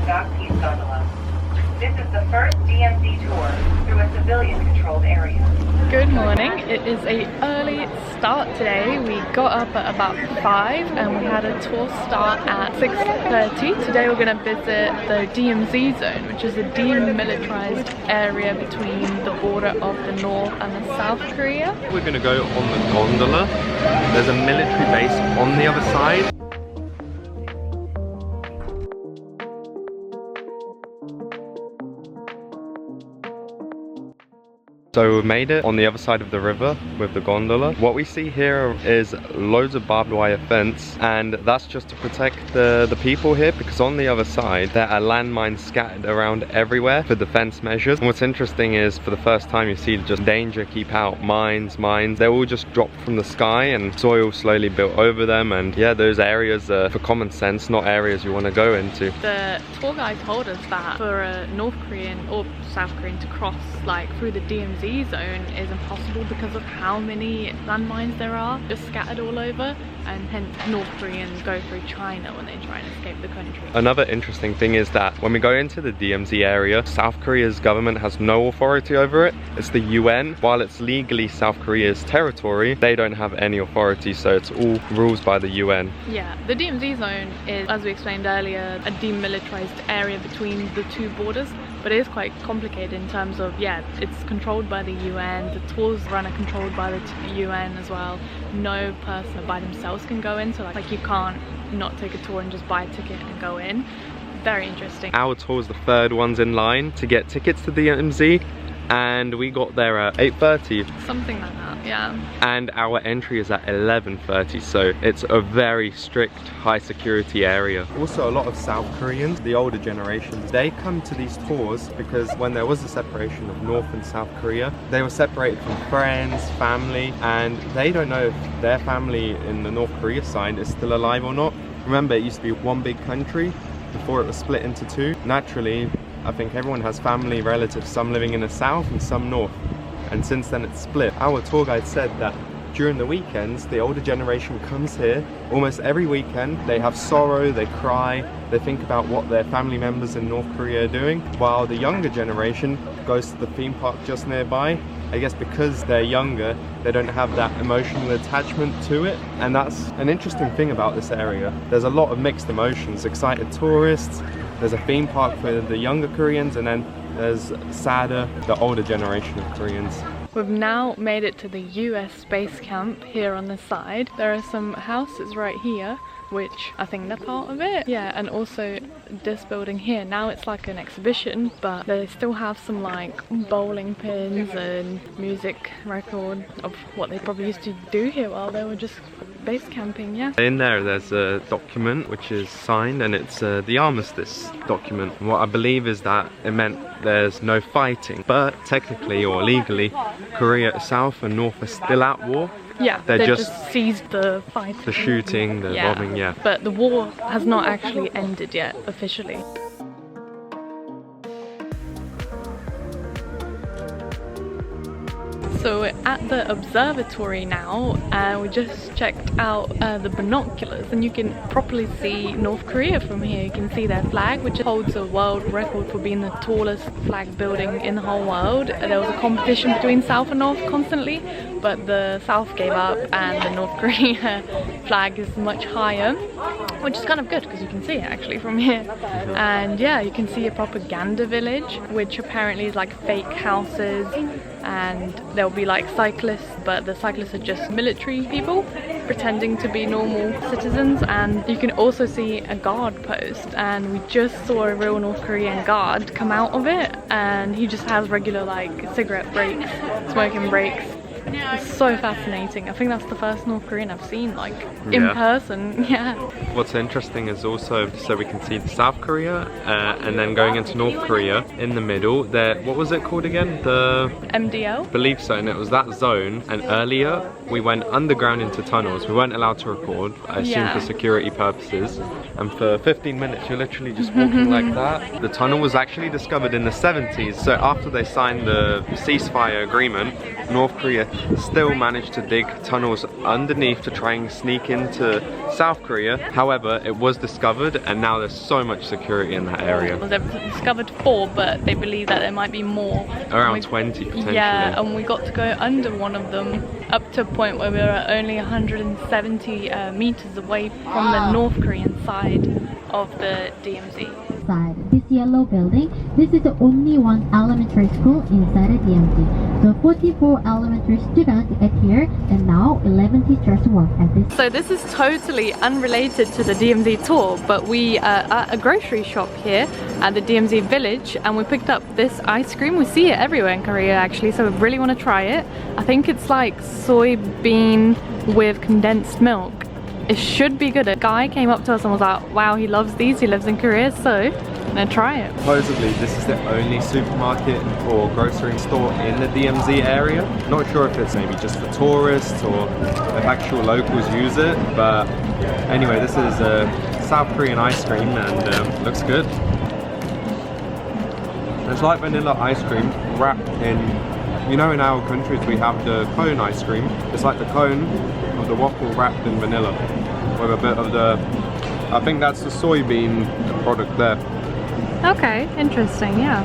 Stock Peace Gondola. This is the first DMZ tour through a civilian-controlled area. Good morning. It is a early start today. We got up at about 5 and we had a tour start at 6:30. Today we're going to visit the DMZ zone, which is a demilitarized area between the border of the North and the South Korea. We're going to go on the gondola. There's a military base on the other side. So we made it on the other side of the river with the gondola. What we see here is loads of barbed wire fence, and that's just to protect the people here, because on the other side there are landmines scattered around everywhere for defense measures. And what's interesting is for the first time you see just danger, keep out, mines. They're all just dropped from the sky and soil slowly built over them. And yeah, those areas are for common sense, not areas you want to go into. The tour guide told us that for a North Korean or South Korean to cross like through the DMZ zone is impossible because of how many landmines there are just scattered all over, and hence North Koreans go through China when they try and escape the country. Another interesting thing is that when we go into the DMZ area, South Korea's government has no authority over it. It's the UN. While it's legally South Korea's territory, they don't have any authority, so it's all rules by the UN. Yeah, the DMZ zone is, as we explained earlier, a demilitarized area between the two borders, but it is quite complicated in terms of, yeah, it's controlled by the UN, the tours run are controlled by the UN as well. No person by themselves can go in, so like you can't not take a tour and just buy a ticket and go in. Very interesting. Our tour is the third ones in line to get tickets to the DMZ, and we got there at 8:30. Something like that, yeah. And our entry is at 11:30, so it's a very strict, high security area. Also, a lot of South Koreans, the older generations, they come to these tours because when there was a separation of North and South Korea, they were separated from friends, family, and they don't know if their family in the North Korea side is still alive or not. Remember, it used to be one big country before it was split into two. Naturally, I think everyone has family, relatives, some living in the south and some north. And since then it's split. Our tour guide said that during the weekends, the older generation comes here almost every weekend. They have sorrow, they cry, they think about what their family members in North Korea are doing, while the younger generation goes to the theme park just nearby. I guess because they're younger, they don't have that emotional attachment to it. And that's an interesting thing about this area. There's a lot of mixed emotions, excited tourists, there's a theme park for the younger Koreans, and then there's sadder, the older generation of Koreans. We've now made it to the US base camp here on the side. There are some houses right here, which I think they're part of it. Yeah, and also this building here, now it's like an exhibition, but they still have some like bowling pins and music record of what they probably used to do here while they were just base camping, yeah. In there's a document which is signed, and it's the armistice document. And what I believe is that it meant there's no fighting, but technically or legally, Korea South and North are still at war. Yeah, they just ceased the fight. The shooting, the bombing, yeah. But the war has not actually ended yet, officially. So we're at the observatory now, and we just checked out the binoculars, and you can properly see North Korea from here. You can see their flag, which holds a world record for being the tallest flag building in the whole world. There was a competition between South and North constantly, but the South gave up and the North Korea flag is much higher, which is kind of good because you can see it actually from here. And yeah, you can see a propaganda village, which apparently is like fake houses, and there'll be like cyclists, but the cyclists are just military people pretending to be normal citizens. And you can also see a guard post, and we just saw a real North Korean guard come out of it, and he just has regular like cigarette breaks, smoking breaks. It's so fascinating. I think that's the first North Korean I've seen like in person. Yeah. What's interesting is also, so we can see the South Korea and then going into North Korea in the middle there. What was it called again? The MDL? I believe so, and it was that zone. And earlier we went underground into tunnels. We weren't allowed to record, I assume for security purposes. And for 15 minutes you're literally just walking like that. The tunnel was actually discovered in the 70s. So after they signed the ceasefire agreement, North Korea still managed to dig tunnels underneath to try and sneak into South Korea. However, it was discovered and now there's so much security in that area. Well, they've discovered 4, but they believe that there might be more. Around 20 potentially. Yeah, and we got to go under one of them up to a point where we were only 170 meters away from the North Korean side of the DMZ. Side, this yellow building, this is the only one elementary school inside the DMZ. So 44 elementary students at here, and now 11 teachers work at this. So this is totally unrelated to the DMZ tour, but we are at a grocery shop here at the DMZ Village, and we picked up this ice cream. We see it everywhere in Korea actually, so we really want to try it. I think it's like soybean with condensed milk. It should be good. A guy came up to us and was like, wow, he loves these, he lives in Korea, so I'm gonna try it. Supposedly this is the only supermarket or grocery store in the DMZ area. Not sure if it's maybe just for tourists or if actual locals use it, but anyway, this is a South Korean ice cream and looks good. It's like vanilla ice cream wrapped in, you know, in our countries we have the cone ice cream. It's like the cone of the waffle wrapped in vanilla with a bit of the, I think that's the soybean product there. Okay, interesting, yeah.